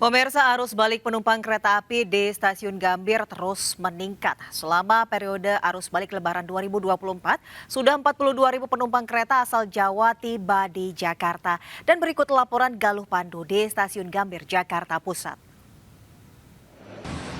Pemirsa, arus balik penumpang kereta api di Stasiun Gambir terus meningkat. Selama periode arus balik Lebaran 2024, sudah 42.000 penumpang kereta asal Jawa tiba di Jakarta. Dan berikut laporan Galuh Pandu di Stasiun Gambir, Jakarta Pusat.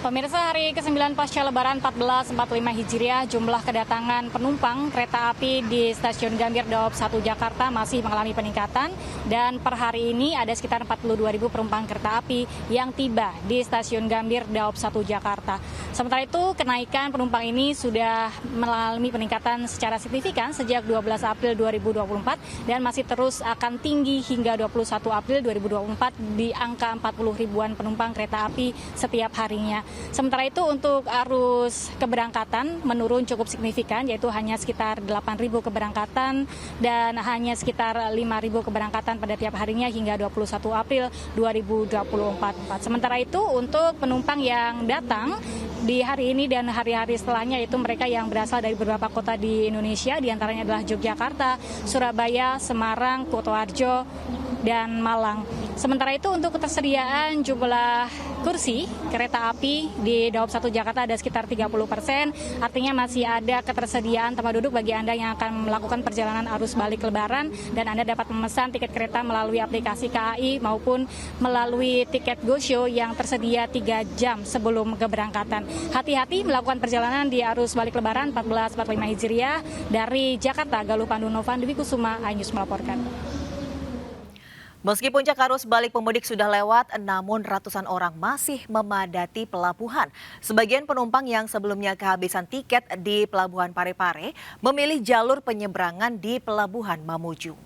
Pemirsa, hari ke-9 pasca Lebaran 1445 Hijriah, jumlah kedatangan penumpang kereta api di Stasiun Gambir Daob 1 Jakarta masih mengalami peningkatan dan per hari ini ada sekitar 42.000 penumpang kereta api yang tiba di Stasiun Gambir Daob 1 Jakarta. Sementara itu, kenaikan penumpang ini sudah mengalami peningkatan secara signifikan sejak 12 April 2024 dan masih terus akan tinggi hingga 21 April 2024 di angka 40 ribuan penumpang kereta api setiap harinya. Sementara itu untuk arus keberangkatan menurun cukup signifikan, yaitu hanya sekitar 8.000 keberangkatan dan hanya sekitar 5.000 keberangkatan pada tiap harinya hingga 21 April 2024. Sementara itu untuk penumpang yang datang di hari ini dan hari-hari setelahnya, yaitu mereka yang berasal dari beberapa kota di Indonesia, diantaranya adalah Yogyakarta, Surabaya, Semarang, Kutoarjo, dan Malang. Sementara itu untuk ketersediaan jumlah kursi kereta api di Daob 1 Jakarta ada sekitar 30%, artinya masih ada ketersediaan tempat duduk bagi Anda yang akan melakukan perjalanan arus balik Lebaran, dan Anda dapat memesan tiket kereta melalui aplikasi KAI maupun melalui tiket GoShow yang tersedia 3 jam sebelum keberangkatan. Hati-hati melakukan perjalanan di arus balik Lebaran 1445 Hijriah. Dari Jakarta, Galuh Pandu, Novan Dwi Kusuma, iNews melaporkan. Meski puncak arus balik pemudik sudah lewat, namun ratusan orang masih memadati pelabuhan. Sebagian penumpang yang sebelumnya kehabisan tiket di Pelabuhan Parepare memilih jalur penyeberangan di Pelabuhan Mamuju.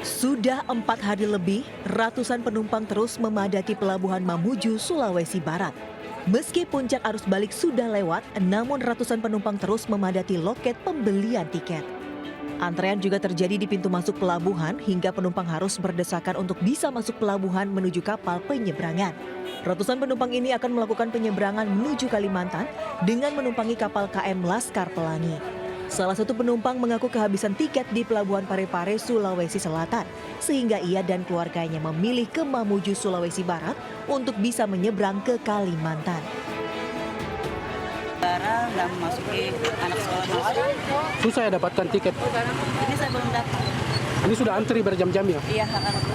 Sudah 4 hari lebih, ratusan penumpang terus memadati Pelabuhan Mamuju, Sulawesi Barat. Meski puncak arus balik sudah lewat, namun ratusan penumpang terus memadati loket pembelian tiket. Antrean juga terjadi di pintu masuk pelabuhan hingga penumpang harus berdesakan untuk bisa masuk pelabuhan menuju kapal penyeberangan. Ratusan penumpang ini akan melakukan penyeberangan menuju Kalimantan dengan menumpangi kapal KM Laskar Pelangi. Salah satu penumpang mengaku kehabisan tiket di Pelabuhan Parepare, Sulawesi Selatan, sehingga ia dan keluarganya memilih ke Mamuju, Sulawesi Barat untuk bisa menyeberang ke Kalimantan. Udah memasuki anak sekolah. Susah ya dapatkan tiket? Ini saya belum dapat. Ini sudah antri berjam-jam ya? Iya.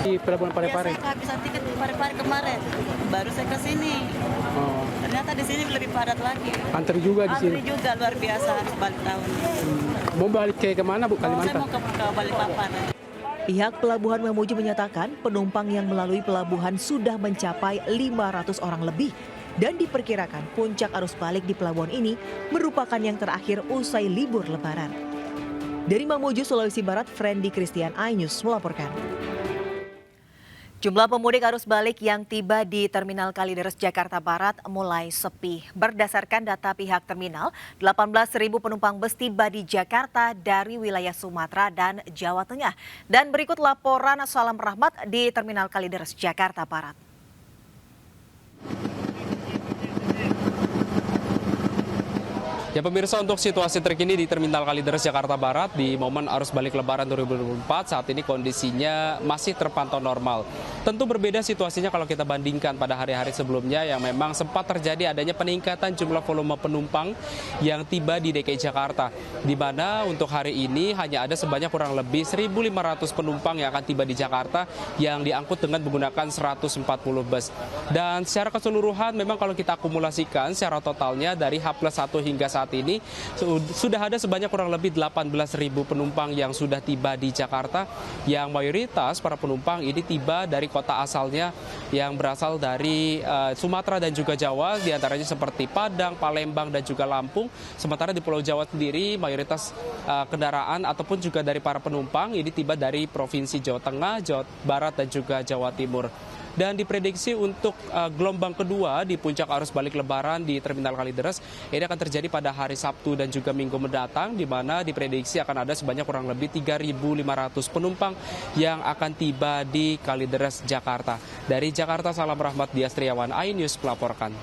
Di Pelabuhan Parepare? Saya kehabisan tiket di Parepare kemarin. Baru saya ke sini. Oh. Ternyata di sini lebih padat lagi. Antri juga di sini? Antri juga, luar biasa harus balik tahun. Mau balik ke kemana, Bu? Kalimantan? Saya mau ke Balikpapan. Pihak Pelabuhan Mamuju menyatakan penumpang yang melalui pelabuhan sudah mencapai 500 orang lebih dan diperkirakan puncak arus balik di pelabuhan ini merupakan yang terakhir usai libur Lebaran. Dari Mamuju, Sulawesi Barat, Friendly Christian, iNews melaporkan. Jumlah pemudik arus balik yang tiba di Terminal Kalideres, Jakarta Barat mulai sepi. Berdasarkan data pihak terminal, 18.000 penumpang bus tiba di Jakarta dari wilayah Sumatera dan Jawa Tengah. Dan berikut laporan Salam Rahmat di Terminal Kalideres, Jakarta Barat. Ya pemirsa, untuk situasi terkini di Terminal Kalideres Jakarta Barat di momen arus balik Lebaran 2024 saat ini kondisinya masih terpantau normal. Tentu berbeda situasinya kalau kita bandingkan pada hari-hari sebelumnya yang memang sempat terjadi adanya peningkatan jumlah volume penumpang yang tiba di DKI Jakarta. Di mana untuk hari ini hanya ada sebanyak kurang lebih 1.500 penumpang yang akan tiba di Jakarta yang diangkut dengan menggunakan 140 bus. Dan secara keseluruhan memang kalau kita akumulasikan secara totalnya dari H+1 hingga saat ini sudah ada sebanyak kurang lebih 18.000 penumpang yang sudah tiba di Jakarta, yang mayoritas para penumpang ini tiba dari kota asalnya yang berasal dari Sumatera dan juga Jawa, diantaranya seperti Padang, Palembang dan juga Lampung. Sementara di Pulau Jawa sendiri mayoritas kendaraan ataupun juga dari para penumpang ini tiba dari Provinsi Jawa Tengah, Jawa Barat dan juga Jawa Timur. Dan diprediksi untuk gelombang kedua di puncak arus balik Lebaran di Terminal Kalideres ini akan terjadi pada hari Sabtu dan juga Minggu mendatang, di mana diprediksi akan ada sebanyak kurang lebih 3.500 penumpang yang akan tiba di Kalideres, Jakarta. Dari Jakarta, Salam Rahmat, Dias Triawan, iNews melaporkan.